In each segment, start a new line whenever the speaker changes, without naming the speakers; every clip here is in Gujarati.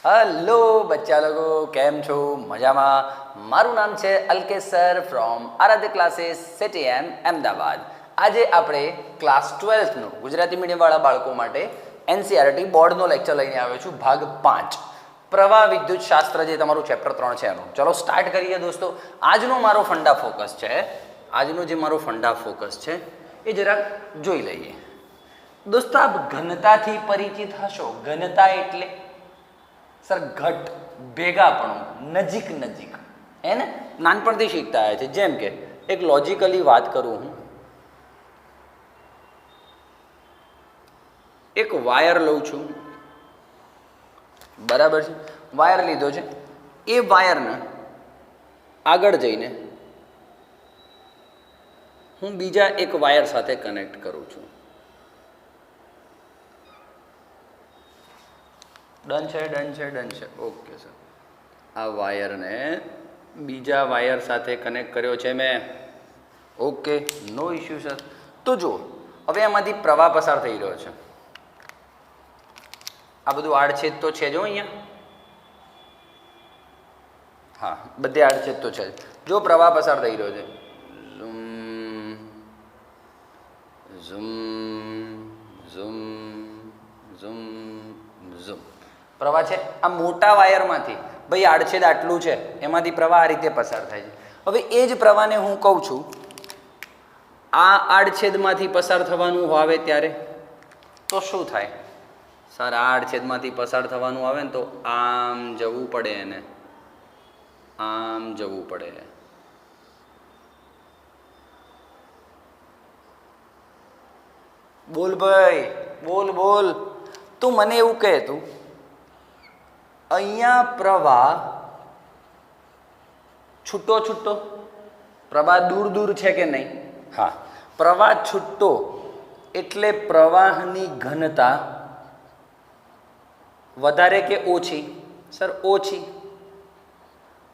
હલો બચ્ચા લોકો, કેમ છો? મજામાં? મારું નામ છે Alkesh sir from Aradhya classes CTM Ahmedabad. આજે આપણે ક્લાસ 12નું ગુજરાતી મીડિયમવાળા બાળકો માટે NCERT બોર્ડનો લેક્ચર લઈને આવ્યો છું, ભાગ 5 પ્રવાહ વિદ્યુત શાસ્ત્ર, જે તમારું ચેપ્ટર 3 છે એનું. ચલો સ્ટાર્ટ કરીએ દોસ્તો. આજનો મારો ફંડા ફોકસ છે એ જરાક જોઈ લઈએ. દોસ્તો, આપ ઘનતાથી પરિચિત હશો. ઘનતા એટલે સર ઘટ, ભેગાપણું, નજીક નજીક, હે ને? નાનપણથી શીખતા આવ્યા છે. જેમ કે એક લોજિકલી વાત કરું હું, એક વાયર લઉં છું, બરાબર છે? વાયર લીધો છે, એ વાયરને આગળ જઈને હું બીજા એક વાયર સાથે કનેક્ટ કરું છું. ડન છે. ઓકે સર, આ વાયરને બીજા વાયર સાથે કનેક્ટ કર્યો છે મેં. ઓકે, નો ઇશ્યુ સર. તો જુઓ, હવે એમાંથી પ્રવાહ પસાર થઈ રહ્યો છે. આ બધું આડછેદ તો છે જો અહીંયા. હા, બધે આડછેદ તો છે. જો પ્રવાહ પસાર થઈ રહ્યો છે, ઝૂમ પ્રવાહ છે. આ મોટા વાયરમાંથી ભાઈ આડછેદ આટલું છે, એમાંથી પ્રવાહ આ રીતે પસાર થાય છે. હવે એ જ પ્રવાહને હું કહું છું આ આડછેદમાંથી પસાર થવાનું આવે ત્યારે તો શું થાય? સર, આ આડછેદમાંથી પસાર થવાનું આવે ને તો આમ જવું પડે, એને આમ જવું પડે. બોલ ભાઈ, બોલ. તું મને એવું કહે, તું અહીંયા પ્રવાહ છૂટો પ્રવાહ દૂર છે કે નહીં? હા, પ્રવાહ છૂટો એટલે પ્રવાહની ઘનતા વધારે કે ઓછી? સર, ઓછી.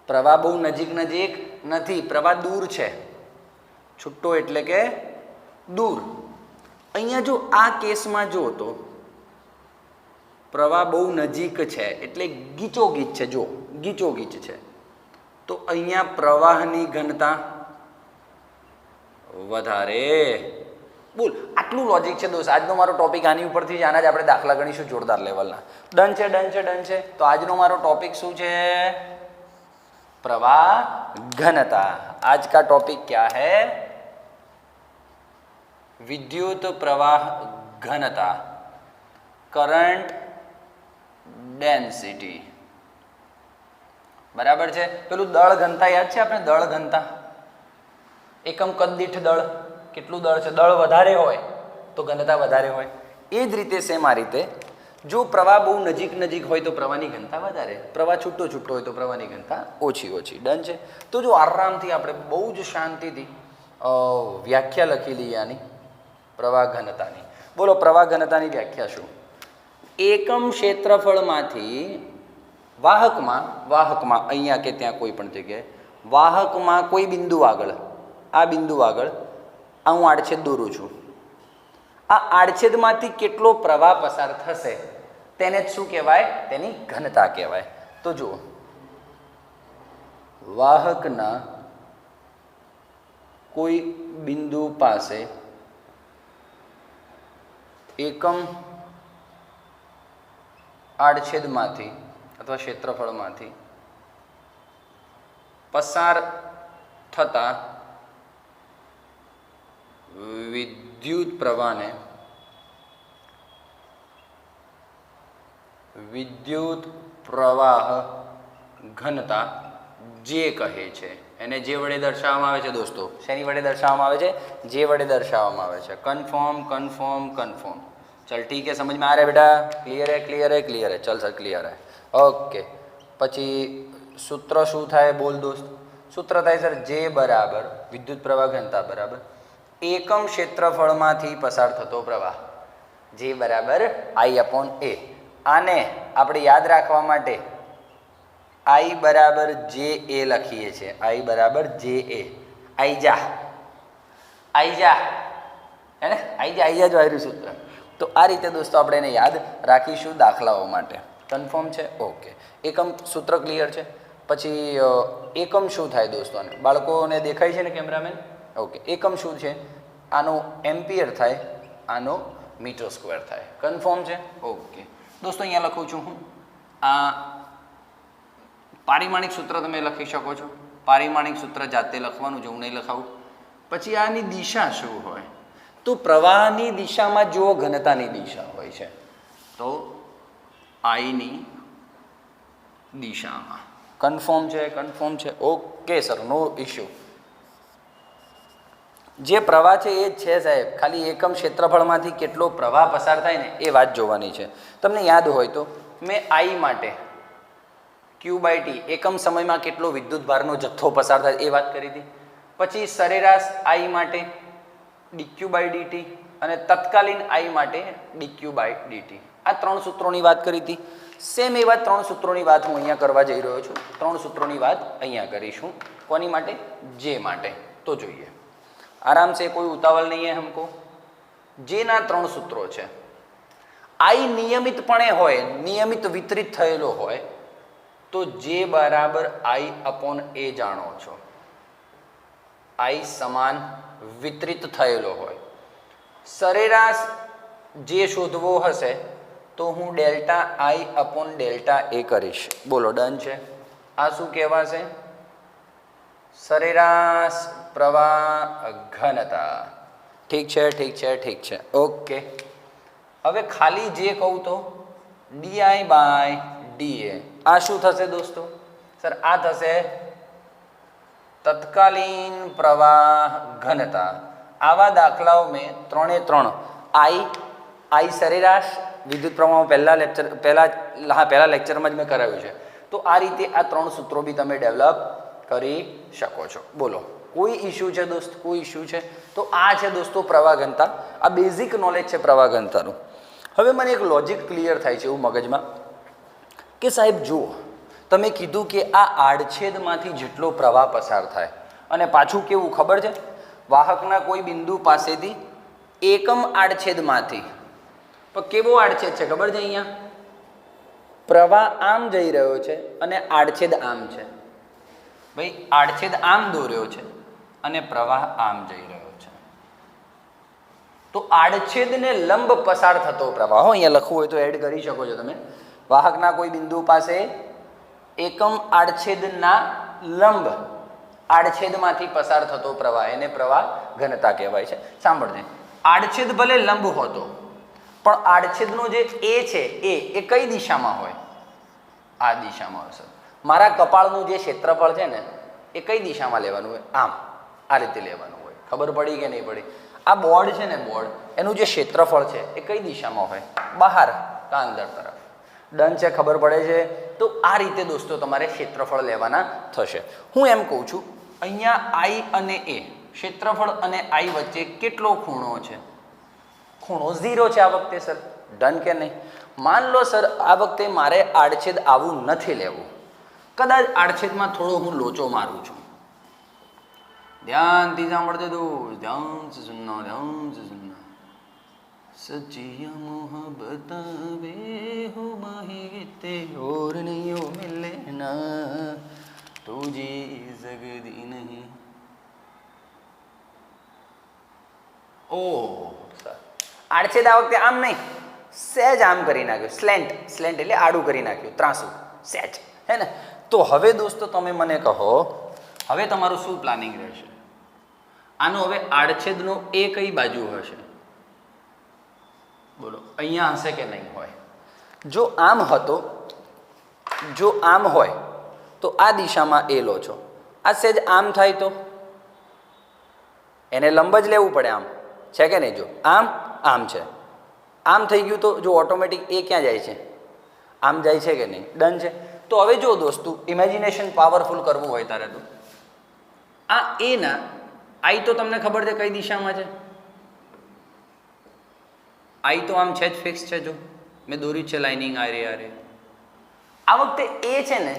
પ્રવાહ બહુ નજીક નથી, પ્રવાહ દૂર છે. છૂટો એટલે કે દૂર. અહીંયા જો આ કેસમાં જો તો પ્રવાહ બહુ નજીક છે એટલે ગીચોગીચ છે. જો ગીચોગીચ છે તો અહીંયા પ્રવાહની ઘનતા વધારે. બોલ, આટલું લોજિક છે દોસ્ત. આજનો મારો ટોપિક આની ઉપરથી જ, આના જ આપણે દાખલા ગણીશું જોરદાર લેવલના. ડન છે. તો આજનો મારો ટોપિક શું છે? प्रवाह घनता. आज का टॉपिक क्या है? विद्युत प्रवाह घनता, करंट डेंसिटी. बराबर છે? પેલું દળ ઘનતા યાદ છે આપણે? દળ ઘનતા, એકમ કદ દીઠ દળ. કેટલું દળ છે? દળ વધારે હોય તો ઘનતા વધારે હોય. એ જ રીતે સેમ આ રીતે જો પ્રવાહ બહુ નજીક હોય તો પ્રવાહની ઘનતા વધારે, પ્રવાહ છૂટો હોય તો પ્રવાહની ઘનતા ઓછી. ડન છે? તો જો આરામથી આપણે બહુ જ શાંતિથી વ્યાખ્યા લખી લઈએ આની પ્રવાહ ઘનતાની. બોલો, પ્રવાહ ઘનતાની વ્યાખ્યા શું? એકમ ક્ષેત્રફળમાંથી વાહકમાં અહીંયા કે ત્યાં કોઈ પણ જગ્યાએ વાહકમાં કોઈ બિંદુ આગળ, આ બિંદુ આગળ આ હું આડછેદ દોરું છું. આ આડછેદમાંથી કેટલો પ્રવાહ પસાર થશે તેને જ શું કહેવાય? તેની ઘનતા કહેવાય. તો જુઓ, વાહકના કોઈ બિંદુ પાસે એકમ આડછેદમાંથી અથવા ક્ષેત્રફળમાંથી પસાર થતા વિદ્યુત પ્રવાહને વિદ્યુત પ્રવાહ ઘનતા જે કહે છે. એને જે વડે દર્શાવવામાં આવે છે દોસ્તો. શેની વડે દર્શાવવામાં આવે છે? જે વડે દર્શાવવામાં આવે છે. કન્ફર્મ. चल ठीक है, समझ में आ रहा है बेटा? क्लियर है. चल सर, क्लियर है. ओके. પછી સૂત્ર શું થાય? બોલ દોસ્ત. સૂત્ર થાય સર જે બરાબર વિદ્યુત પ્રવાહ ઘનતા બરાબર એકમ ક્ષેત્રફળમાંથી પસાર થતો પ્રવાહ, જે બરાબર I/A. આને આપણે યાદ રાખવા માટે I બરાબર JA લખીએ છીએ. I બરાબર JA. આઈ જા હે ને? આઈ જા જ વાયરું સૂત્ર. તો આ રીતે દોસ્તો આપણે એને યાદ રાખીશું દાખલાઓ માટે. કન્ફર્મ છે? ઓકે, એકમ સૂત્ર ક્લિયર છે. પછી એકમ શું થાય દોસ્તો? આને બાળકોને દેખાય છે ને કેમેરામેન? ઓકે, એકમ શું છે? આનો એમ્પિયર થાય, આનો મીટર સ્ક્વેર થાય. કન્ફર્મ છે? ઓકે દોસ્તો, અહીંયા લખું છું હું. આ પારિમાણિક સૂત્ર તમે લખી શકો છો. પારિમાણિક સૂત્ર જાતે લખવાનું છે, હું નહીં લખાવું. પછી આની દિશા શું હોય? તો પ્રવાહની દિશામાં જો ઘનતાની દિશા હોય છે તો આઈની દિશામાં. કન્ફર્મ છે? કન્ફર્મ છે. ઓકે સર, નો ઇશ્યુ. જે પ્રવાહ છે એ જ છે સાહેબ, ખાલી એકમ ક્ષેત્રફળમાંથી કેટલો પ્રવાહ પસાર થાય ને એ વાત જોવાની છે. તમને યાદ હોય તો મેં આઈ માટે Q/T એકમ સમયમાં કેટલો વિદ્યુત ભારનો જથ્થો પસાર થાય એ વાત કરી હતી. પછી સરેરાશ આઈ માટે dQ/dt અને તત્કાલીન આઈ માટે dQ/dt. આ 3 સૂત્રોની વાત કરી હતી. સેમ એવા 3 સૂત્રોની વાત હું અહીંયા કરવા જઈ રહ્યો છું. 3 સૂત્રોની વાત અહીંયા કરીશું. કોની માટે? જે માટે. તો જોઈએ આરામ से, कोई उतावल नहीं है हमको. જેના 3 સૂત્રો છે. આઈ નિયમિતપણે હોય, નિયમિત વિતરિત થયેલો હોય તો જે બરાબર I/A જાણો છો. આઈ સમાન વિતરિત થયેલો હોય. સરેરાશ જે શોધવો હશે તો હું ડેલ્ટા I/ડેલ્ટા A કરીશ. બોલો, ડન છે? આ શું કહેવાશે? સરેરાશ પ્રવાહ ઘનતા. ઠીક છે, ઠીક છે, ઠીક છે. ઓકે, હવે ખાલી જે કહું તો DI/dA. આ શું થશે દોસ્તો? સર આ થશે તત્કાલીન પ્રવાહ ઘનતા. આવા દાખલાઓ મેં 3 આઈ સરેરાશ વિદ્યુત પ્રવાહ પહેલા લેક્ચરમાં જ મેં કરાવ્યું છે. તો આ રીતે આ 3 સૂત્રો બી તમે ડેવલપ કરી શકો છો. બોલો, કોઈ ઇશ્યુ છે દોસ્ત? કોઈ ઇશ્યુ છે? તો આ છે દોસ્તો પ્રવાહ ઘનતા. આ બેઝિક નોલેજ છે પ્રવાહ ઘનતાનું. હવે મને એક લોજિક ક્લિયર થાય છે એવું મગજમાં કે સાહેબ જુઓ, તમે કીધું કે આ આડછેદમાંથી જેટલો પ્રવાહ પસાર થાય, અને પાછું કેવું ખબર છે? વાહકના કોઈ બિંદુ પાસેથી એકમ આડછેદમાંથી. પણ કેવો આડછેદ છે ખબર છે? અહીંયા પ્રવાહ આમ જઈ રહ્યો છે અને આડછેદ આમ છે. ભાઈ, આડછેદ આમ દોર્યો છે અને પ્રવાહ આમ જઈ રહ્યો છે. તો આડછેદને લંબ પસાર થતો પ્રવાહ, અહીંયા લખવું હોય તો એડ કરી શકો છો તમે. વાહકના કોઈ બિંદુ પાસે એકમ આડછેદના લંબ આડછેદમાંથી પસાર થતો પ્રવાહ, એને પ્રવાહ ઘનતા કહેવાય છે. સાંભળજે, આડછેદ ભલે લંબ હોતો પણ આડછેદનો જે એ છે એ કઈ દિશામાં હોય? આ દિશામાં હશે. મારા કપાળનું જે ક્ષેત્રફળ છે ને એ કઈ દિશામાં લેવાનું હોય? આમ, આ રીતે લેવાનું હોય. ખબર પડી કે નહીં પડી? આ બોર્ડ છે ને, બોર્ડ એનું જે ક્ષેત્રફળ છે એ કઈ દિશામાં હોય? બહાર કે અંદર તરફ? ડન છે? ખબર પડે છે? તો આ રીતે દોસ્તો તમારે ક્ષેત્રફળ લેવાના થશે. હું એમ કહું છું, અહીંયા આઈ અને એ, ક્ષેત્રફળ અને આઈ વચ્ચે કેટલો ખૂણો છે? ખૂણો 0 છે આ વખતે સર. ડન કે નહીં? માન લો સર આ વખતે મારે આડછેદ આવું નથી લેવું, કદાચ આડછેદમાં થોડો હું લોચો મારું છું. ધ્યાનથી સાંભળજો દોસ્ત, ધ્યાન સે સુનના, ધ્યાન સે સુનના. સચ્ચી મોહબ્બત વે હો માહિતે ઓર નહીં હો મિલે ના તુજી જગદી નહીં. ઓહ સર, આડછેદ આ વખતે આમ નહીં, સહેજ આમ કરી નાખ્યું. સ્લેન્ટ, સ્લેન્ટ એટલે આડું કરી નાખ્યું, ત્રાસું, સહેજ, હે ને? તો હવે દોસ્તો તમે મને કહો, હવે તમારું શું પ્લાનિંગ રહેશે? આનો હવે આડછેદનો એ કઈ બાજુ હશે? બોલો, અહીંયા હશે કે નહીં હોય? જો આમ હતો, જો આમ હોય તો આ દિશામાં એ લો છો. આ સહેજ આમ થાય તો એને લંબ જ લેવું પડે. આમ છે કે નહીં? જો આમ આમ છે, આમ થઈ ગયું તો જો ઓટોમેટિક એ ક્યાં જાય છે? આમ જાય છે કે નહીં? ડન છે? તો હવે જો દોસ્તો ઇમેજિનેશન પાવરફુલ કરવું હોય તારે તો આ એના આઈ તો તમને ખબર છે કઈ દિશામાં છે? આઈ તો આમ છે જ, ફિક્સ છે. જો મેં દોરી છે લાઇનિંગ આ રે. આ વખતે એ છે ને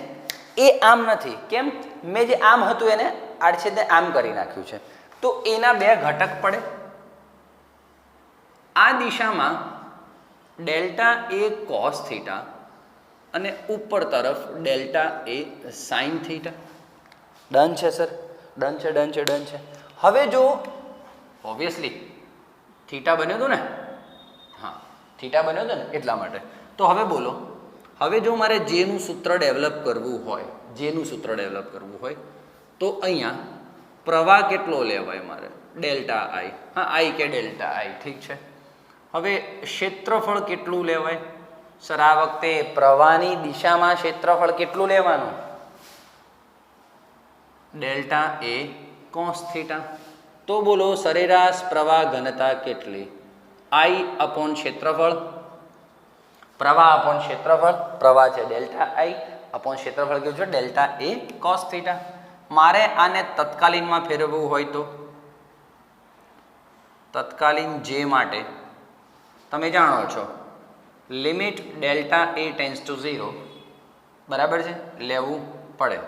એ આમ નથી. કેમ? મેં જે આમ હતું એને આડછેદને આમ કરી નાખ્યું છે. તો એના 2 ઘટક પડે. આ દિશામાં ડેલ્ટા એ કોસ થીટા અને ઉપર તરફ ડેલ્ટા એ સાઇન થીટા. ડન છે સર? ડન છે, ડન છે, ડન છે. હવે જો ઓબ્વિયસલી થીટા બન્યો હતો ને, હા થીટા બન્યો હતો ને એટલા માટે. તો હવે બોલો, હવે જો મારે જેનું સૂત્ર ડેવલપ કરવું હોય, જેનું સૂત્ર ડેવલપ કરવું હોય તો અહીંયા પ્રવાહ કેટલો લેવાય મારે? ડેલ્ટા આઈ. હા આઈ કે ડેલ્ટા આઈ, ઠીક છે. હવે ક્ષેત્રફળ કેટલું લેવાય? સર આ વખતે પ્રવાહની દિશામાં ક્ષેત્રફળ કેટલું લેવાનું? Delta A cos theta. તો બોલો સરેરાશ પ્રવાહ ઘનતા કેટલી? આઈ અપોન ક્ષેત્રફળ, પ્રવાહ અપોન ક્ષેત્રફળ, પ્રવાહ છે ડેલ્ટા આઈ અપોન ક્ષેત્રફળ કેવું છે? Delta A cos theta. મારે આને તત્કાલીનમાં ફેરવવું હોય તો તત્કાલીન જે માટે તમે જાણો છો limit delta A tends to 0 બરાબર છે, લેવું પડે.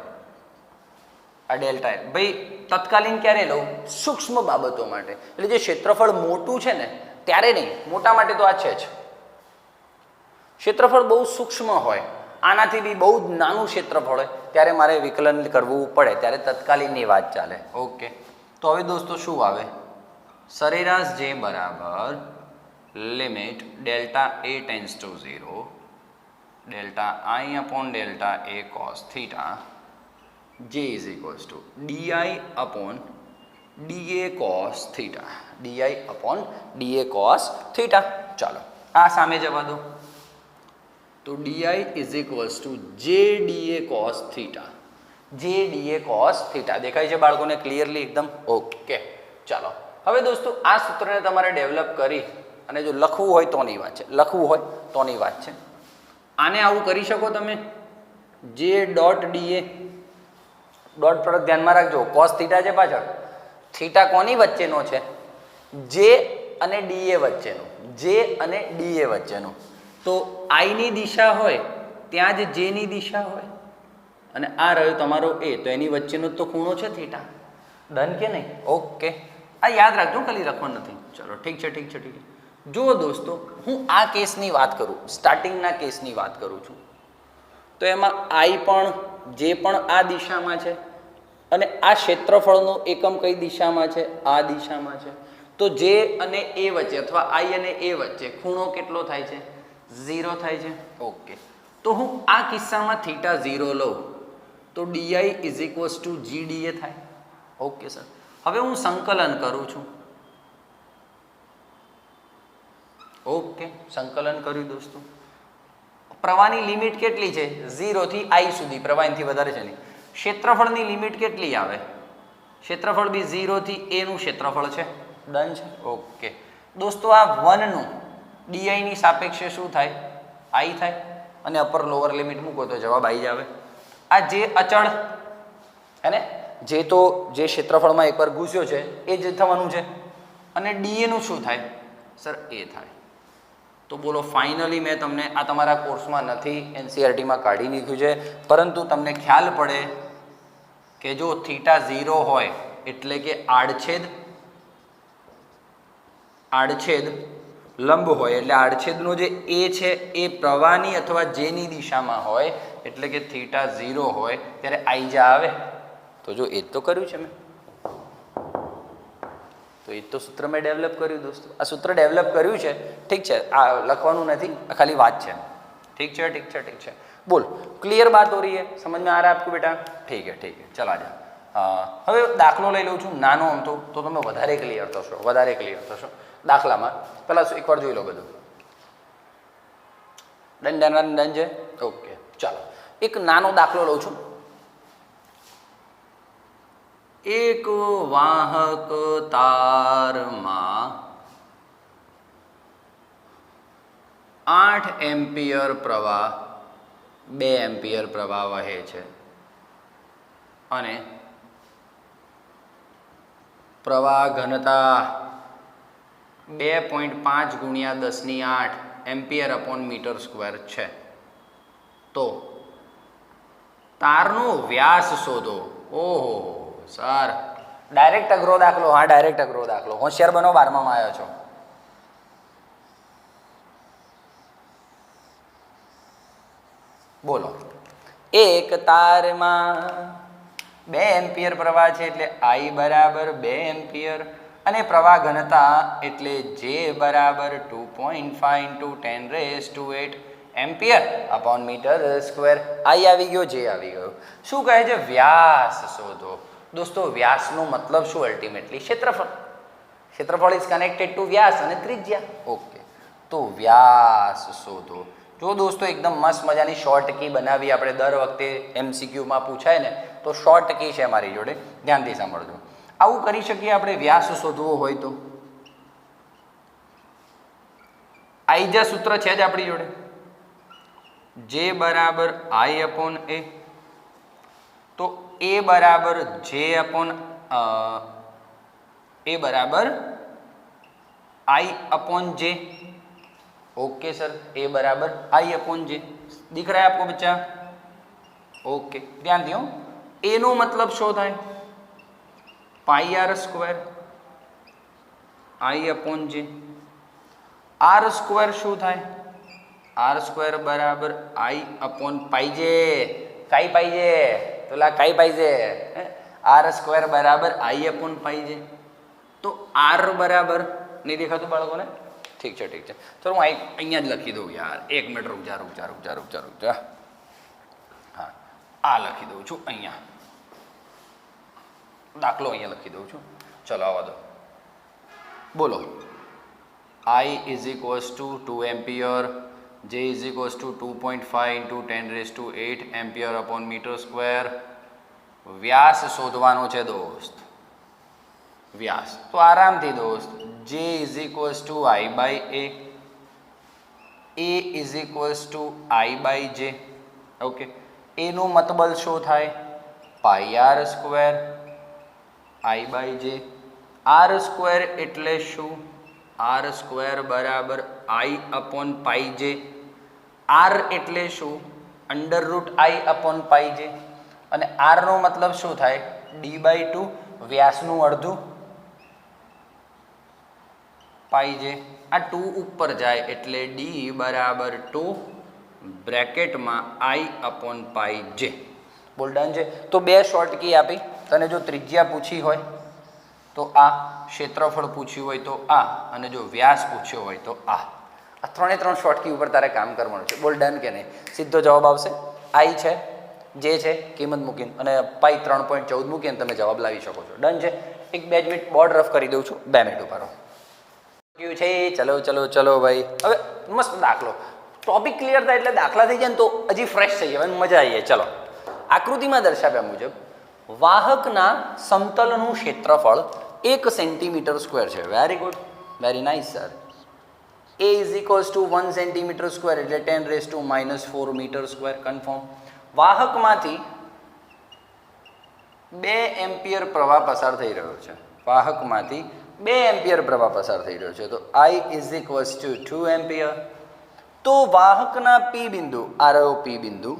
આ ડેલ્ટા એ ભાઈ તત્કાલીન ક્યારે લઉં? સૂક્ષ્મ બાબતો માટે. એટલે જે ક્ષેત્રફળ મોટું છે ને ત્યારે નહીં, મોટા માટે તો આ છે જ. ક્ષેત્રફળ બહુ સૂક્ષ્મ હોય, આનાથી બી બહુ જ નાનું ક્ષેત્રફળ હોય ત્યારે મારે વિકલન કરવું પડે, ત્યારે તત્કાલીનની વાત ચાલે. ઓકે, તો હવે દોસ્તો શું આવે? સરેરાશ જે બરાબર limit delta A tends to 0 delta I upon delta A cos theta J is equals to dI upon dA cos theta, dI upon dA cos theta. ચાલો આ સામે જવા દો. તો D I is equals to J dA cos theta, J dA cos theta. દેખાય છે બાળકોને ક્લિયરલી એકદમ? ઓકે ચાલો. હવે દોસ્તો આ સૂત્રને તમારે ડેવલપ કરી અને જો લખવું હોય તોની વાત છે, લખવું હોય તોની વાત છે. આને આવું કરી શકો તમે, જે ડોટ ડીએ, ડોટ પ્રોડક્ટ ધ્યાનમાં રાખજો, કોસ થીટા છે પાછળ, થીટા કોની વચ્ચેનો છે? જે અને ડીએ વચ્ચેનો, જે અને ડીએ વચ્ચેનો. તો આઈની દિશા હોય ત્યાં જ જેની દિશા હોય, અને આ રહ્યો તમારો એ, તો એની વચ્ચેનો તો ખૂણો છે થીટા. ડન કે નહીં? ઓકે, આ યાદ રાખજો, ખાલી લખવાનું નથી. ચલો ઠીક છે, ઠીક છે, ઠીક છે. જુઓ દોસ્તો, હું આ કેસની વાત કરું, સ્ટાર્ટિંગના કેસની વાત કરું છું, તો એમાં આઈ પણ જે પણ આ દિશામાં છે અને આ ક્ષેત્રફળનું એકમ કઈ દિશામાં છે? આ દિશામાં છે. તો જે અને એ વચ્ચે અથવા આઈ અને એ વચ્ચે ખૂણો કેટલો થાય છે? 0 થાય છે. ઓકે, તો હું આ કિસ્સામાં થીટા 0 લઉં તો D I is equals to G D A થાય. ઓકે સર, હવે હું સંકલન કરું છું. ઓકે, સંકલન કર્યું દોસ્તો. પ્રવાહની લિમિટ કેટલી છે? 0 થી I સુધી, પ્રવાહ એનાથી વધારે છે નહીં. ક્ષેત્રફળની લિમિટ કેટલી આવે? ક્ષેત્રફળ બી 0 થી A નું ક્ષેત્રફળ છે. ડન છે. ઓકે દોસ્તો, આ 1 નું ડીઆઈ ની સાપેક્ષે શું થાય? I થાય, અને અપર લોઅર લિમિટ મૂકો તો જવાબ આવી જ આવે. આ જે અચળ હે ને, જે તો જે ક્ષેત્રફળમાં એકવાર ઘૂસ્યો છે એ જ થવાનું છે, અને ડીએ નું શું થાય? સર એ થાય. તો બોલો ફાઇનલી મેં તમને આ તમારા કોર્સમાં નથી, એનસીઆરટીમાં કાઢી નાખ્યું છે, પરંતુ તમને ખ્યાલ પડે કે જો થીટા 0 હોય એટલે કે આડછેદ લંબ હોય, એટલે આડછેદનો જે એ છે એ પ્રવાહની અથવા જેની દિશામાં હોય, એટલે કે થીટા 0 હોય ત્યારે આઈ જા આવે. તો જો એ જ તો કર્યું છે મેં, તો એ તો સૂત્ર મેં ડેવલપ કર્યું દોસ્તો. આ સૂત્ર ડેવલપ કર્યું છે, ઠીક છે, આ લખવાનું નથી, આ ખાલી વાત છે. ઠીક છે, ઠીક છે, ઠીક છે. બોલ, ક્લિयर बात हो रही है? समझ में आ रहा है आपको बेटा? ठीक है, ठीक है, चला जा. હવે દાખલો લઈ લઉં છું નાનો આમ તો તમે વધારે ક્લિયર થશો, વધારે ક્લિયર થશો. દાખલામાં પહેલાં એકવાર જોઈ લો બધું. ડન છે. ઓકે ચાલો, એક નાનો દાખલો લઉં છું. એક વાહક તારમાં 8 એમ્પિયર પ્રવાહ 2 એમ્પિયર પ્રવાહ વહે છે, અને પ્રવાહ ઘનતા 2.5 ગુણ્યા 10⁸ એમ્પિયર અપોન મીટર સ્ક્વેર છે. તો તારનો વ્યાસ શોધો. ઓહો સર, ડાયરેક્ટ અઘરો દાખલો. હા, ડાયરેક્ટ અઘરો દાખલો. હોશિયાર બનો, 12માં આવ્યો છો. બોલો, એક તારમાં 2 એમ્પિયર પ્રવાહ છે એટલે I બરાબર 2 એમ્પિયર અને પ્રવાહ ઘનતા એટલે J બરાબર 2.5 × 10⁸ ampere upon metre square. I આવી ગયો, J આવી ગયો. શું કહે છે? વ્યાસ શોધો. દોસ્તો વ્યાસનો મતલબ શું? અલ્ટિમેટલી ક્ષેત્રફળ. ક્ષેત્રફળ ઇઝ કનેક્ટેડ ટુ વ્યાસ અને ત્રિજ્યા. ઓકે, તો વ્યાસ શોધો. જો દોસ્તો એકદમ મસ્ત મજાની શોર્ટ કી બનાવી આપણે દર વખતે MCQમાં પૂછાય ને તો શોર્ટ કી છે મારી જોડે, ધ્યાનથી સાંભળજો. આવું કરી શકીએ આપણે વ્યાસ શોધવો હોય તો. આઈજા સૂત્ર છે જ આપણી જોડે, J બરાબર I અપોન A, તો A બરાબર J અપોન A બરાબર I upon J. Okay sir, A बराबर I अपॉन J. दिख रहा है आपको बच्चा? ओके, ध्यान दियो. A નો મતલબ શું થાય? πr² I upon J. r² શું થાય? r² બરાબર I अपॉन πj. કાઈ πj? તોલા કાઈ πj? r² બરાબર I अपॉन πj. તો r બરાબર नहीं देखा तो बाळकोने? ठीक है, ठीक है. चलो હું અહીંયા જ લખી દઉં યાર. 1 મિનિટ રૂક જા. હા, આ લખી દઉં છું અહીંયા. દાખલો અહીંયા લખી દઉં છું. ચલો આવા દો. બોલો, I is equals to 2 ampere, J is equals to 2.5 × 10⁸ ampere upon metre square. વ્યાસ શોધવાનો છે દોસ્ત. વ્યાસ તો આરામથી દોસ્ત, J is equals to I by A, A is equals to I by J. Okay, A નું મતબલ શું થાય? πr² I by J. r² એટલે શું? r² બરાબર I અપોન πj. r એટલે શું? √I upon πj. અને r નો મતલબ શું થાય? d/2, વ્યાસનું અડધું, πj. આ 2 ઉપર જાય એટલે d બરાબર 2 બ્રેકેટમાં I અપોન πj. બોલ ડન છે. તો 2 શોર્ટ કી આપી. તને જો ત્રિજ્યા પૂછી હોય તો આ, ક્ષેત્રફળ પૂછ્યું હોય તો આ, અને જો વ્યાસ પૂછ્યો હોય તો આ. આ 3 શોર્ટ કી ઉપર તારે કામ કરવાનું છે. બોલ ડન કે નહીં? સીધો જવાબ આવશે. I છે, J છે, કિંમત મૂકીને અને પાઈ 3.14 મૂકીને તમે જવાબ લાવી શકો છો. ડન છે. 1-2 મિનિટ બોર્ડ રફ કરી દઉં છું. 2 મિનિટ ઉભા રહો. क्यों છે? ચલો ભાઈ. હવે મસ્ત દાખલો. ટોપિક ક્લિયર થાય એટલે દાખલા થઈ જાય ને તો હજી ફ્રેશ થઈ જાય, મજા આવી જાય. ચલો, આકૃતિમાં દર્શાવ્યા મુજબ વાહકના સમતલનું ક્ષેત્રફળ 1 સેન્ટીમીટર² છે. Very good, very nice sir. A is equals to 1 સેન્ટીમીટર² એટલે 10⁻⁻⁴ મીટર². કન્ફર્મ. વાહકમાંથી 2 એમ્પિયર પ્રવાહ પસાર થઈ રહ્યો છે. વાહકમાંથી 2 એમ્પિયર પ્રવાહ પસાર થઈ રહ્યો છે. તો I is equals to 2 ampere. તો વાહકના P બિંદુ, આ રહ્યો P બિંદુ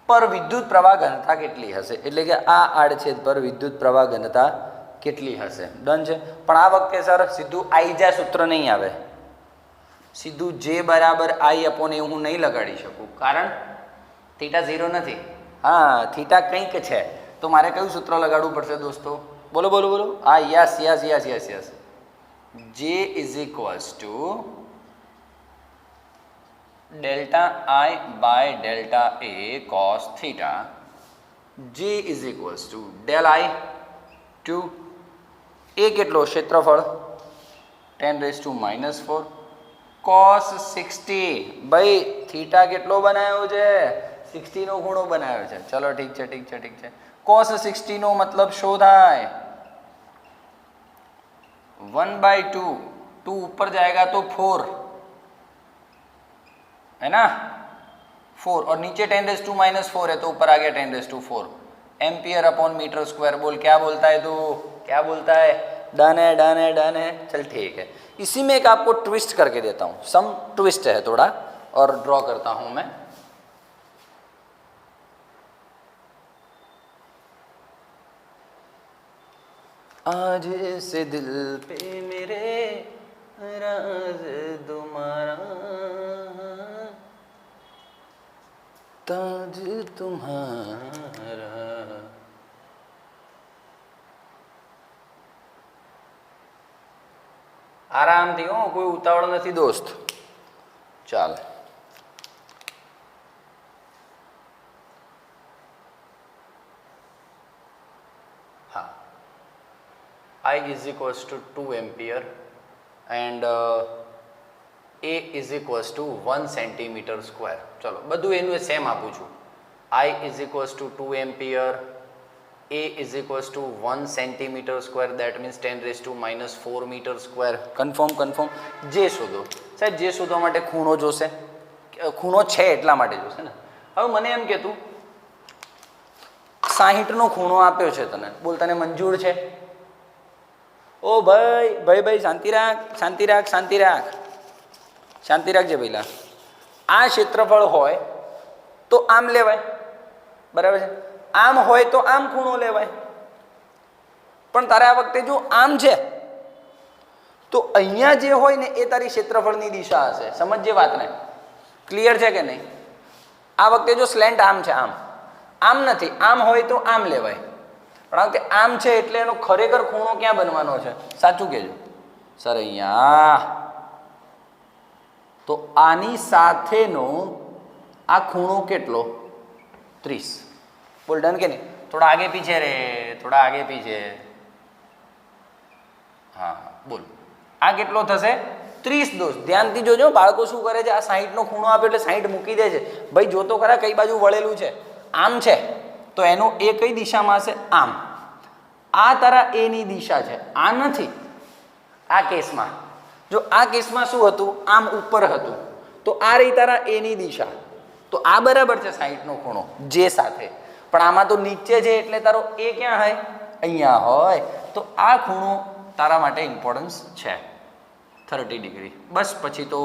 પર વિદ્યુત પ્રવાહ ઘનતા કેટલી હશે? એટલે કે આ આડછેદ પર વિદ્યુત પ્રવાહ ઘનતા કેટલી હશે? ડન છે. પણ આ વખતે સર સીધું આઈજા સૂત્ર નહીં આવે, સીધું J બરાબર I અપોન A હું નહીં લગાડી શકું, કારણ θ 0 નથી. હા, θ કંઈક છે. તો મારે કયું સૂત્ર લગાડવું પડશે દોસ્તો? બોલો. હા, yes. J is equals to ∆I/∆A cos θ. J is equals to ∆I to A કેટલો? ક્ષેત્રફળ 10⁻⁴ cos 60. ભાઈ θ કેટલો બનાવ્યો છે? 60 નો ખૂણો બનાવ્યો છે. ચલો ઠીક છે. cos 60 નો મતલબ શું થાય? 1/2. 2 ऊपर जाएगा तो 4 है ना, 4, और नीचे 10⁻⁴ है तो ऊपर आ गया 10⁻⁴. Ampere upon metre square. बोल क्या बोलता है तू? क्या बोलता है? डन है. चल ठीक है. इसी में एक आपको ट्विस्ट करके देता हूँ. सम ट्विस्ट है थोड़ा, और ड्रॉ करता हूँ मैं. आज से दिल पे मेरे राज तुम्हारा. ताज तुम्हारा। આરામથી હો, કોઈ ઉતાવળ નથી દોસ્ત. ચાલ હા, I is equals to 2 ampere and A is equals to 1 centimeter square. ચલો બધું એનું સેમ આપું છું. I is equals to 2 ampere, A is equals to 1 centimeter square, that means 10 raised to minus 4 meter square. Confirm. જે શોધો સાહેબ, જે શોધવા માટે ખૂણો જોશે, ખૂણો છે એટલા માટે જોશે ને. હવે મને એમ કે તું 60 નો ખૂણો આપ્યો છે તને, બોલ તને મંજૂર છે? ઓ ભાઈ શાંતિ રાખજે પહેલા. આ ક્ષેત્રફળ હોય તો આમ લેવાય, બરાબર છે? આમ હોય તો આમ ખૂણો લેવાય. પણ તારે આ વખતે જો આમ છે તો અહીંયા જે હોય ને એ તારી ક્ષેત્રફળની દિશા હશે. સમજજે વાતને, ક્લિયર છે કે નહીં? આ વખતે જો સ્લેન્ટ આમ છે, આમ નથી, આમ હોય તો આમ લેવાય. પણ આ વખતે આમ છે એટલે એનો ખરેખર ખૂણો ક્યાં બનવાનો છે? સાચું કહેજો સર. અહીંયા તો આની સાથેનો આ ખૂણો કેટલો? 30. બોલ ડન કે નહીં? થોડા આગે પીછે રે, થોડા આગે પીછે. હા બોલ, આ કેટલો થશે? 30 દોસ્ત. ધ્યાનથી જોજો, બાળકો શું કરે છે, આ 60 નો ખૂણો આપ્યો એટલે 60 મૂકી દે છે. ભાઈ જોતો ખરા કઈ બાજુ વળેલું છે. આમ છે તો એનો એ કઈ દિશામાં હશે? આમ. આ તારા એ ની દિશા છે, આ નથી. આ કેસમાં જો આ કેસમાં શું હતું? આમ ઉપર હતું, તો આ રહી તારા એ ની દિશા. તો આ બરાબર છે 60 નો ખૂણો જે સાથે. પણ આમાં તો નીચે છે એટલે તારો એ ક્યાં હોય? અહીંયા હોય. તો આ ખૂણો તારા માટે ઇમ્પોર્ટન્સ છે 30 ડિગ્રી. બસ પછી તો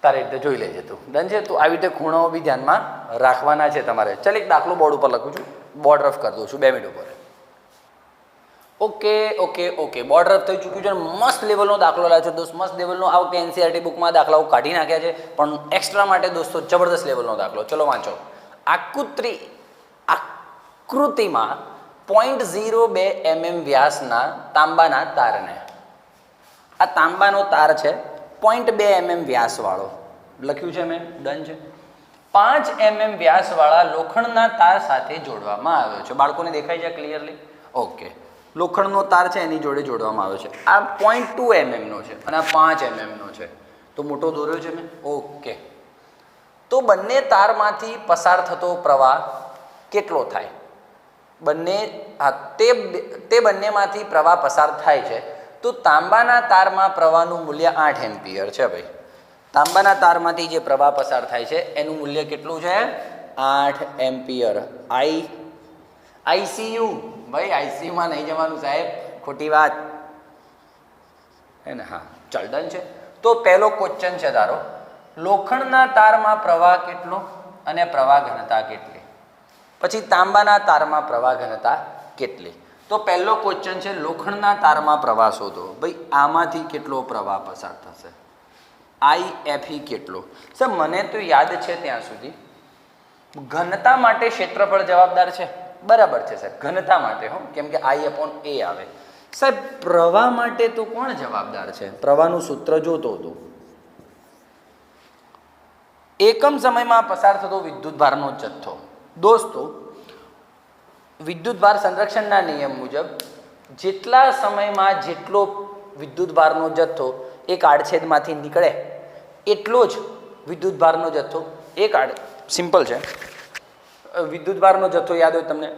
તારી રીતે જોઈ લેજે તું. ડન છે? તો આવી રીતે ખૂણાઓ બી ધ્યાનમાં રાખવાના છે તમારે. ચાલ એક દાખલો બોર્ડ ઉપર લખું છું, બોર્ડ રફ કરી દઉં છું 2 મિનિટ ઉપર. ઓકે બોર્ડ રફ થઈ ચૂક્યું છે. મસ્ત લેવલનો દાખલો લાવ્યો છે દોસ્ત, મસ્ત લેવલનો. આ વખતે એનસીઆરટી બુકમાં દાખલાઓ કાઢી નાખ્યા છે, પણ એક્સ્ટ્રા માટે દોસ્તો જબરદસ્ત લેવલનો દાખલો. ચલો વાંચો. આકૃતિમાં 0.02 mm વ્યાસના તાંબાના તારને, આ તાંબાનો તાર છે 0.2 mm વ્યાસવાળો, લખ્યું છે મેં, ડન છે. 5 mm વ્યાસવાળા લોખંડના તાર સાથે જોડવામાં આવ્યો છે. બાળકોને દેખાય છે ક્લિયરલી? ઓકે, લોખંડનો તાર છે એની જોડે જોડવામાં આવ્યો છે. આ 0.2 mm નો છે અને આ 5 mm નો છે. તો મોટો દોર્યો છે મેં. ઓકે, તો બંને તારમાંથી પસાર થતો પ્રવાહ કેટલો થાય? તે બંનેમાંથી પ્રવાહ પસાર થાય છે. તો તાંબાના તારમાં પ્રવાહનું મૂલ્ય 8 એમ્પિયર છે. ભાઈ તાંબાના તારમાંથી જે પ્રવાહ પસાર થાય છે એનું મૂલ્ય કેટલું છે? 8 એમ્પિયર. આઈસીયુ ભાઈ, આઈસીયુમાં નહીં જવાનું સાહેબ, ખોટી વાત હે ને? હા ચાલ ડન છે. તો પહેલો ક્વેશ્ચન છે તારો, લોખંડના તારમાં પ્રવાહ કેટલો અને પ્રવાહ ઘનતા કેટલી? પછી તાંબાના તારમાં પ્રવાહ ઘનતા કેટલી? તો પહેલો ક્વેશ્ચન છે લોખંડના તારમાં પ્રવાહ શોધો. ભાઈ આમાંથી કેટલો પ્રવાહ પસાર થશે? IFE કેટલો? સર મને તો યાદ છે ત્યાં સુધી ઘનતા માટે ક્ષેત્રફળ જવાબદાર છે. બરાબર છે સાહેબ, ઘનતા માટે હો, કેમ કે I/A આવે. સાહેબ પ્રવાહ માટે તો કોણ જવાબદાર છે? પ્રવાહનું સૂત્ર જોતો હતો. એકમ સમયમાં પસાર થતો વિદ્યુતભારનો જથ્થો. દોસ્તો વિદ્યુતભાર સંરક્ષણના નિયમ મુજબ જેટલા સમયમાં જેટલો વિદ્યુતભારનો જથ્થો એક આડછેદમાંથી નીકળે એટલો જ વિદ્યુતભારનો જથ્થો સિમ્પલ છે. વિદ્યુતભારનો જથ્થો યાદ હોય તમને,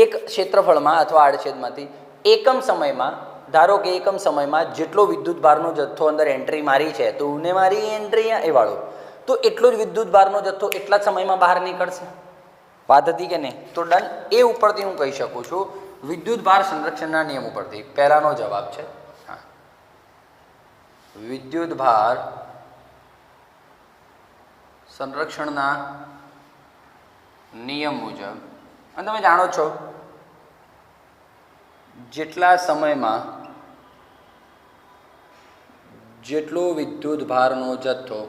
એક ક્ષેત્રફળમાં અથવા આડછેદમાંથી એકમ સમયમાં, ધારો કે એકમ સમયમાં જેટલો વિદ્યુતભારનો જથ્થો અંદર એન્ટ્રી મારી છે, તો ઉને મારી એન્ટ્રી એ વાળો, તો એટલો જ વિદ્યુતભારનો જથ્થો એટલા જ સમયમાં બહાર નીકળશે. વાત હતી કે નહીં? તો ડન. એ ઉપરથી હું કહી શકું છું વિદ્યુતભાર સંરક્ષણના નિયમ ઉપરથી પહેલાનો જવાબ છે હા, વિદ્યુતભાર સંરક્ષણના નિયમ મુજબ. અને તમે જાણો છો જેટલા સમયમાં જેટલો વિદ્યુતભારનો જથ્થો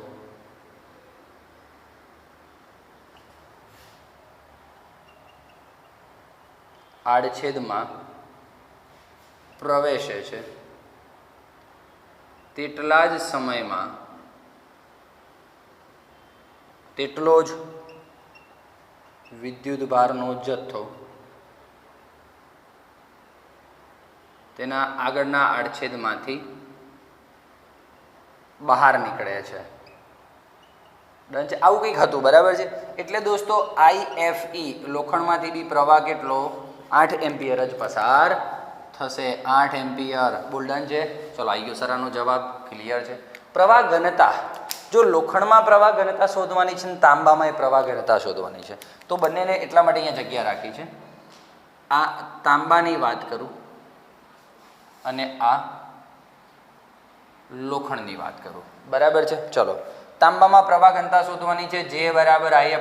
આડછેદમાં પ્રવેશે છે તેટલા જ સમયમાં તેટલો જ વિદ્યુતભારનો જથ્થો તેના આગળના આડછેદમાંથી બહાર નીકળે છે. ડન છે? આવું કંઈક હતું, બરાબર છે. એટલે દોસ્તો IFE લોખંડમાંથી બી પ્રવાહ કેટલો? 8 એમ્પિયર જ પસાર થશે. 8 એમ્પિયર. બોલ ડન છે? ચલો આવી ગયો સર આનો જવાબ. ક્લિયર છે. પ્રવાહ ઘનતા, જો લોખંડમાં પ્રવાહ ઘનતા શોધવાની છે ને તાંબામાં પ્રવાહ ઘનતા શોધવાની છે, તો બંનેને એટલા માટે અહીંયા જગ્યા રાખી છે. આ તાંબાની વાત કરું અને આ લોખંડની વાત કરું, બરાબર છે. ચલો, તાંબામાં પ્રવાહ ઘનતા શોધવાની છે, જે બરાબર I/A.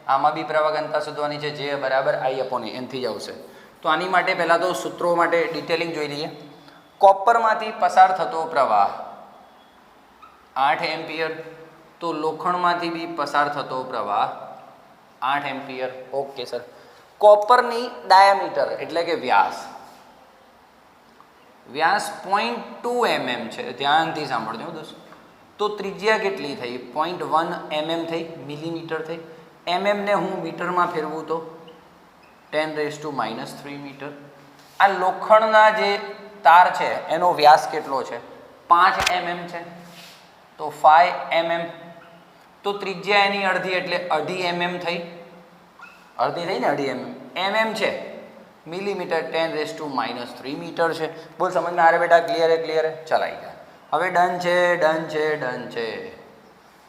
આમાં બી પ્રવાહ ઘનતા શોધવાની છે, જે બરાબર I/A. એનથી જ આવશે. તો આની માટે પહેલાં તો સૂત્રો માટે ડિટેલિંગ જોઈ લઈએ. કોપરમાંથી પસાર થતો પ્રવાહ 8 એમ્પિયર, તો લોખંડમાંથી બી પસાર થતો પ્રવાહ 8 એમ્પિયર. Okay sir. કોપરની ડાયામીટર એટલે કે વ્યાસ 0.2 mm છે. ધ્યાનથી સાંભળજો દોસ્તો. તો ત્રિજ્યા કેટલી થઈ? 0.1 mm થઈ, મિલીમીટર થઈ. mm ને હું મીટરમાં ફેરવું તો 10⁻³ મીટર. આ લોખંડના જે તાર છે એનો વ્યાસ કેટલો છે? 5 mm છે, તો 5 mm. તો ત્રિજ્યા એની અડધી એટલે 2.5 mm થઈ. અડધી થઈ ને, 2.5 mm છે, મિલીમીટર 10⁻³ મીટર છે. બોલ સમજમાં આ રે બેટા? ક્લિયર હે? ક્લિયર હે? ચલાઈ જાય. હવે ડન છે, ડન છે, ડન છે.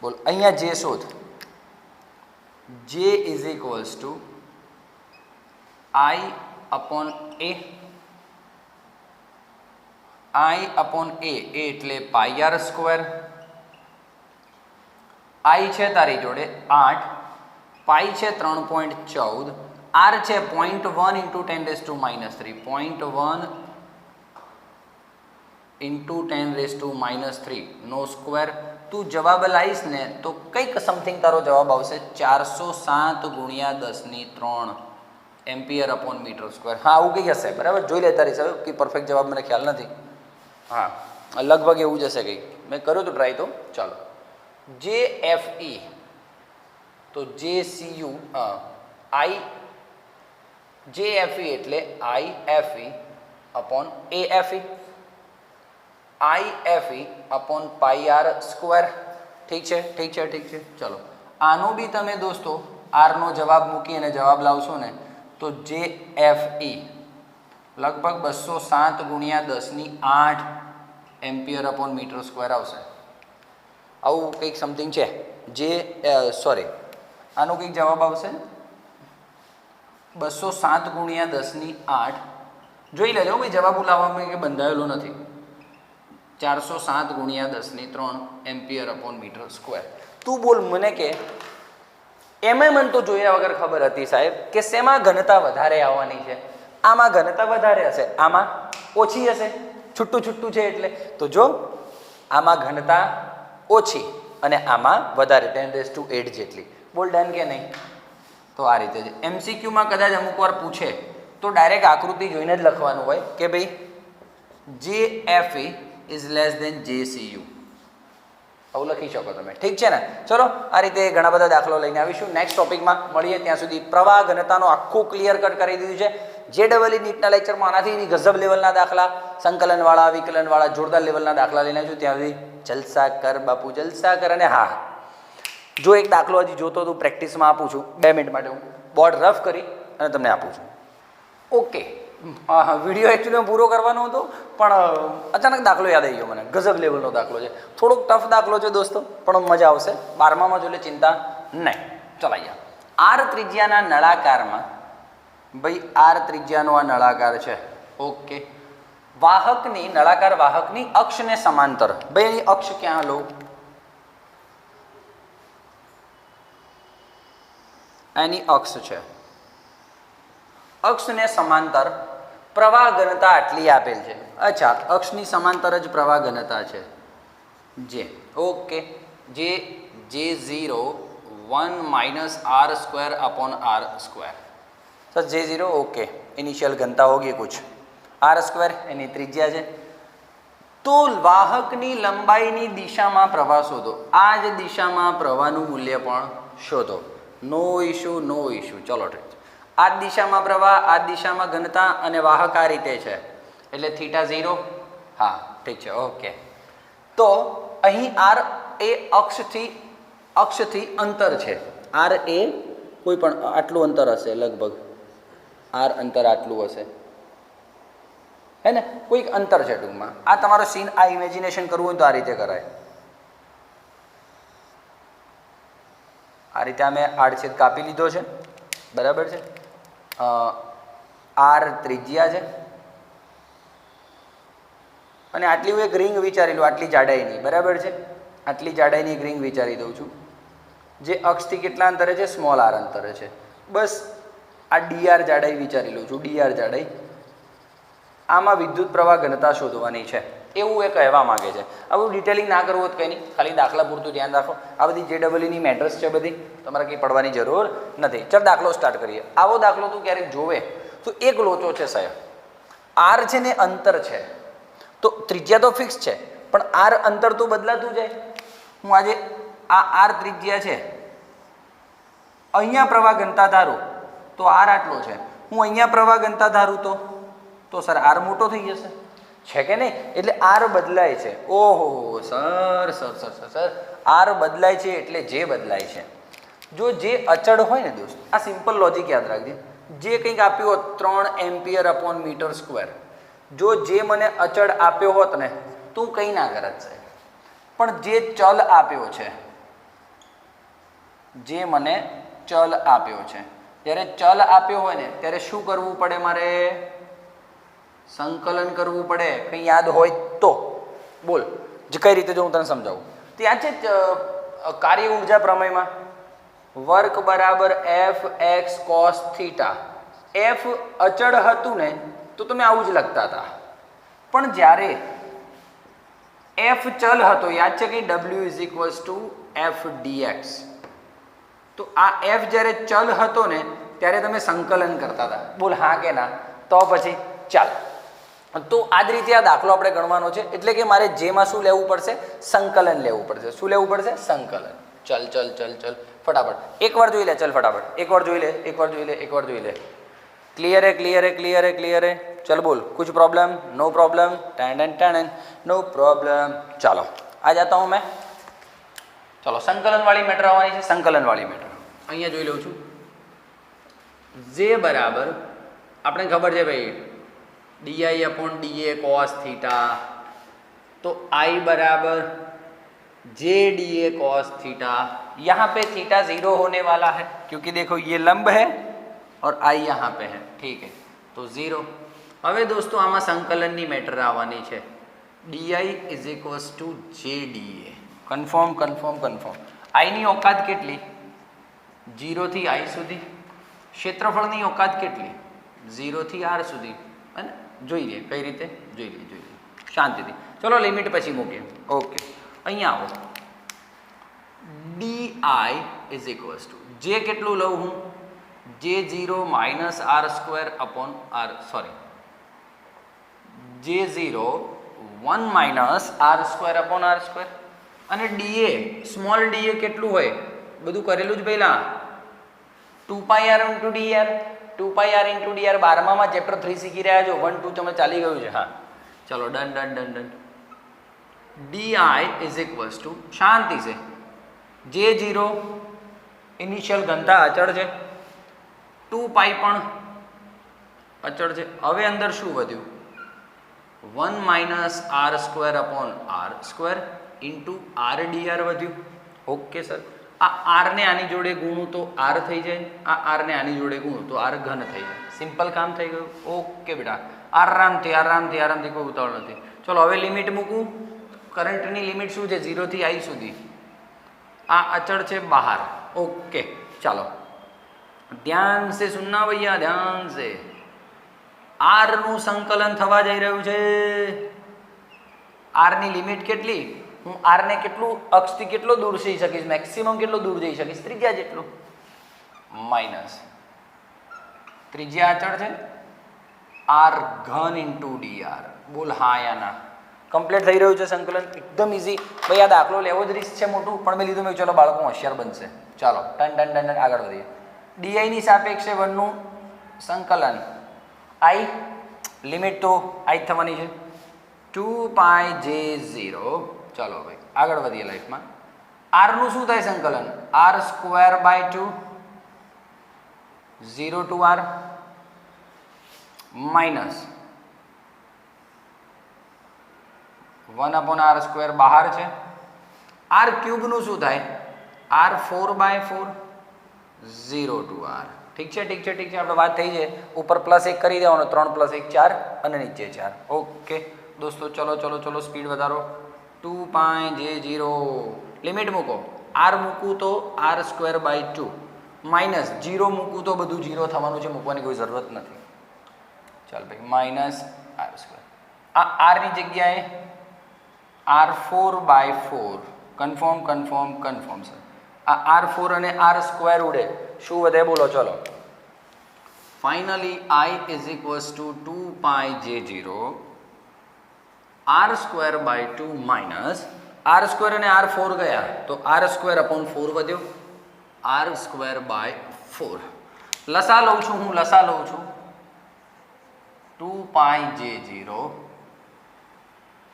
બોલ અહીંયા જે શોધ. J = I/A એટલે πr². I છે તારી જોડે 8, પાઈ છે 3.14, r છે 0.1 × 10⁻³ 0.1 × 10⁻³ નો સ્ક્વેર. તું જવાબ લાવીશ ને તો કંઈક સમથિંગ તારો જવાબ આવશે 407 × 10⁻³ એમ્પિયર/મીટર². હા આવું કંઈક હશે, બરાબર. જોઈ લે તારી સાહેબ, કે પરફેક્ટ જવાબ મને ખ્યાલ નથી. હા લગભગ એવું જ હશે કંઈક. મેં કર્યું તો ટ્રાય. તો ચાલો, JFE તો JCU JFE એટલે IFE/AFE IFE/πr². ઠીક છે, ઠીક છે, ઠીક છે. ચલો, આનો બી તમે દોસ્તો આરનો જવાબ મૂકી અને જવાબ લાવશો ને તો JFE લગભગ 207 × 10⁸ એમ્પિયર/મીટર² આવશે. આવું કંઈક સમથિંગ છે. આનો કંઈક જવાબ આવશે 207 × 10⁸. જોઈ લેજો ભાઈ, જવાબ લાવવામાં કે બંધાયેલો નથી. 407 × 10⁻³ એમ્પિયર/મીટર². તું બોલ મને કે એમાં મને તો જોયા વગર ખબર હતી સાહેબ કે શેમાં ઘનતા વધારે આવવાની છે. આમાં ઘનતા વધારે હશે, આમાં ઓછી હશે. છૂટું છૂટું છે એટલે. તો જો આમાં ઘનતા ઓછી અને આમાં વધારે 10⁸ જેટલી. બોલ ડન કે નહીં? તો આ રીતે છે. MCQમાં કદાચ અમુક વાર પૂછે તો ડાયરેક્ટ આકૃતિ જોઈને જ લખવાનું હોય કે ભાઈ JFE = JCU. આવું લખી શકો તમે. ઠીક છે ને? ચલો, આ રીતે ઘણા બધા દાખલો લઈને આવીશું. નેક્સ્ટ ટોપિકમાં મળીએ. ત્યાં સુધી પ્રવાહ ઘનતાનો આખું ક્લિયર કટ કરી દીધું છે. JEE નીટના લેક્ચરમાં આનાથી ગજબ લેવલના દાખલા, સંકલનવાળા, વિકલનવાળા, જોરદાર લેવલના દાખલા લઈને આવીશું. ત્યાં સુધી જલસા કર બાપુ, જલસા કર. અને હા, જો એક દાખલો હજી જોતો તો પ્રેક્ટિસમાં આપું છું. 2 મિનિટ માટે હું બોર્ડ રફ કરી અને તમને આપું છું. ઓકે, વિડીયો એકચ્યુઅલી પૂરો કરવાનો હતો પણ અચાનક દાખલો યાદ આવી ગયો મને. ગજબ લેવલનો દાખલો છે. થોડોક ટફ દાખલો છે દોસ્તો, પણ મજા આવશે. 12મામાં જો એટલે ચિંતા નહીં. ચલાઈએ. R ત્રિજ્યાના નળાકારમાં, ભાઈ R ત્રિજ્યાનો આ નળાકાર છે. ઓકે, વાહકની નળાકાર વાહકની અક્ષને સમાંતર. ભાઈ એની અક્ષ ક્યાં લો? એની અક્ષ છે. અક્ષને સમાંતર પ્રવાહ ઘનતા આટલી આપેલ છે. અચ્છા, અક્ષની સમાંતર જ પ્રવાહ ઘનતા છે જે. ઓકે, જે J0 1 - r² / r². Sir J0 okay, initial घनता होगी कुछ r² એની ત્રિજ્યા છે। તો વાહકની લંબાઈની દિશામાં પ્રવાહ શોધો, આ જ દિશામાં પ્રવાહનું મૂલ્ય પણ શોધો। નો ઇશ્યુ નો ઇશ્યુ, ચલો ઠીક છે। આ જ દિશામાં પ્રવાહ, આ જ દિશામાં ઘનતા અને વાહક આ રીતે છે એટલે θ0, હા ઠીક છે ઓકે। તો અહીં r એ અક્ષથી અંતર છે, r એ કોઈ પણ આટલું અંતર હશે, લગભગ r અંતર આટલું હશે है ने, कोई अंतर है टूंक में। आ तमारो सीन आ इमेजिनेशन करवू हो तो आ रीते कराय। आ रीते आमे आड़छेद कापी लीधो छे, बराबर छे। आर त्रिज्या छे अने आटली हूँ एक रिंग विचारी लो, आटली जाडाईनी, बराबर छे। आटली जाडाईनी एक रिंग विचारी दऊं छुं जे अक्षथी केटला अंतरे छे, स्मॉल आर अंतरे छे। बस आ dr जाडाई विचारी लऊं छुं, dr जाडाई। आमा विद्युत प्रवाह घनता शोधवानी है एवं ए कहेवा मांगे छे। आवुं डिटेलिंग ना करवुं होय तो कंई नहीं, खाली दाखला पूरतुं ध्यान राखो। आ बधी JEE नी मेथड्स छे बधी, तमारे कंई पढ़वानी जरूर नथी। चल दाखलो स्टार्ट करीए। आवो दाखलो तू क्यारेक जोवे तो एक लोचो छे साहेब, आर छे ने अंतर छे तो त्रिज्या तो फिक्स छे पण आर अंतर तो बदलातुं जाय। हुं आजे आ आर त्रिज्या छे, अहींया प्रवाह घनता धारूं तो आर आटलो छे, हुं अहींया प्रवाह घनता धारूं तो सर आर मोटो थई जशे, छे के नहीं? एटले आर बदलाय छे। ओहो sir sir sir sir sir R बदलाय छे एटले जे बदलाय छे। जो जे अचड़ होय ने दोस्त, आ सिंपल लॉजिक याद राखजे। जे कंईक आप्युं होत 3 एम्पियर/मीटर², जो जे मने अचड़ आप्यो होत ने तो कंई ना करत साहेब, पण जे चल आप्यो छे, जे मने चल आप्यो छे, त्यारे चल आप्यो होय ने त्यारे शुं करवुं पड़े मारे? संकलन करवू पड़े। कहीं याद हो तो बोल, जो कई रीते जो हूँ तने समझाऊँ तो याद है कार्य ऊर्जा प्रमेय में वर्क बराबर F(x cos θ)। F अचड़ हतुं ने तो तमे आवुं ज लखता था, पण ज्यारे F चल हतो, याद है कि W = F dx, तो आ F ज्यारे चल हतो ने त्यारे तमे संकलन करता था। बोल हाँ के ना? तो पछी चाल तो आ ज रीते आ दाखलो आपणे गणवानो छे एटले के मारे जे मां शुं लेवुं पड़शे? संकलन लेवुं पड़शे। शुं लेवुं पड़शे? संकलन। चल चल चल चल फटाफट एक बार जोई ले, चल फटाफट एक बार जोई ले, एक बार जोई ले, एक बार जोई ले। क्लियर है क्लियर है क्लियर है क्लियर है? चल बोल, कुछ problem? No problem, ten no problem. चलो आ जाता हूँ मैं। चलो संकलन वाली मैटर आवानी है, संकलन वाली मैटर अहींया जोई लઉં છું। जे बराबर आपणे खबर है भाई di/dA cos θ, तो I बराबर JdA cos θ। यहाँ पे थीटा 0 होने वाला है क्योंकि देखो ये लंब है और I यहाँ पे है, ठीक है, तो 0। हवे दोस्तों आमा संकलन नी मैटर आवानी है, di = JdA। Confirm confirm confirm. I नी औकात केटली? 0 થી I सुधी। क्षेत्रफल नी औकात केटली? 0 થી R सुधी। અને જોઈ લે કઈ રીતે, જોઈ લે શાંતિથી। ચલો લિમિટ પછી મૂકીએ। ઓકે અહીંયા આવો, di = જે કેટલું લઉં હું? J0 - R² sorry J0 1 - R²/R²। અને dA સ્મોલ dA કેટલું હોય? બધું કરેલું જ પહેલા 2πr × dr 2πr × dr 12માં chapter 3 શીખી રહ્યા છો, 1 2 તમે ચાલી ગયું છે। હા ચલો done done done done. di = શાંતિ છે, J0 ઇનિશિયલ ઘનતા અચળ છે, 2π પણ અચળ છે। હવે અંદર શું વધ્યું? 1 - R²/R² × rdr વધ્યું। ઓકે સર, आ आर ने आनी जोड़े गुणू तो आर थी जाए, आ आर ने आनी जोड़े गुणू तो आर घन थी जाए। सिंपल काम थी गयु। ओके बेटा, आराम थी कोई उतावळ नथी। चलो हवे लिमिट मूकूँ। करंटनी लिमिट शू है? 0 થી I सुधी। आ अचड़ है बहार। ओके चलो ध्यान से सुनना भैया, ध्यान से। आर नु संकलन थवा जई रह्युं छे। आर नी लिमिट केटली? हूँ आर ने केटलू अक्षथी केटलो दूर जई सकीश? मैक्सिमम केटलो दूर जई सकीश? त्रिज्या जेटलो माइनस ત્રિજ્યા અચળ છે આર ઘન ઇન્ટુ ડીઆર. બોલ હા યા ના. કમ્પ્લીટ થઈ રહ્યું છે સંકલન, એકદમ ઇઝી. ભાઈ આ દાખલો લેવો જ રીસ છે મોટું, પણ મેં લીધું. મેં ચલો બાળકો હોશિયાર બનશે. ચાલો ટન ટન ટન આગળ વધીએ. ડીઆઈની સાપેક્ષે વનનું સંકલન. આઈ લિમિટ તો આઈ થવાની છે 2π/0. ચાલો ભાઈ આગળ વધીએ લાઈફમાં. આરનું શું થાય સંકલન? r²/2 0 to r minus 1/r² બહાર છે. r³ નું શું થાય? r4/4 0 to r. ઠીક છે ઠીક છે ઠીક છે, આપણે વાત થઈ છે. ઉપર +1 કરી દેવાનો, 3 + 1 4 અને નીચે 4. ઓકે દોસ્તો, ચલો ચલો ચલો સ્પીડ વધારો. 2π/0 લિમિટ મૂકો. r મૂકું તો r²/2 માઇનસ 0 મૂકું તો બધું 0 થવાનું છે, મૂકવાની કોઈ જરૂરત નથી. ચાલ ભાઈ માઇનસ r². આ r ની જગ્યાએ r4/4. કન્ફર્મ કન્ફર્મ કન્ફર્મ છે. આ r4 અને r² ઉડે, શું વધે બોલો? ચલો finally i is equals to 2π/0 r²/2 minus r² અને r4 ગયા તો r²/4 વધ્યો, r²/4. લસા લઉં છું હું, લસા લઉં છું. 2π/0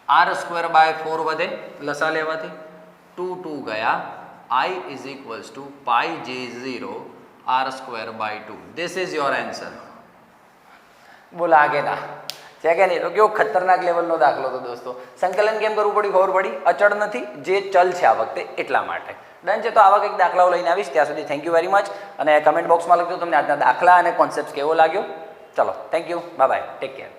r²/4 વધે લસા લેવાથી, 2 2 ગયા. i is equals to π/0 r²/2. This is your answer. બોલ આગે ના છે કે નહીં? તો કેવો ખતરનાક લેવલનો દાખલો હતો દોસ્તો. સંકલન કેમ કરવું પડ્યું ખબર પડી? અચળ નથી, જે ચલ છે આ વખતે એટલા માટે. ડન છે. તો આવા કંઈક દાખલાઓ લઈને આવીશ. ત્યાં સુધી થેન્ક યુ વેરી મચ. અને કમેન્ટ બોક્સમાં લખજો તમને આજના દાખલા અને કોન્સેપ્ટ કેવો લાગ્યો. ચલો thank you, bye bye, take care.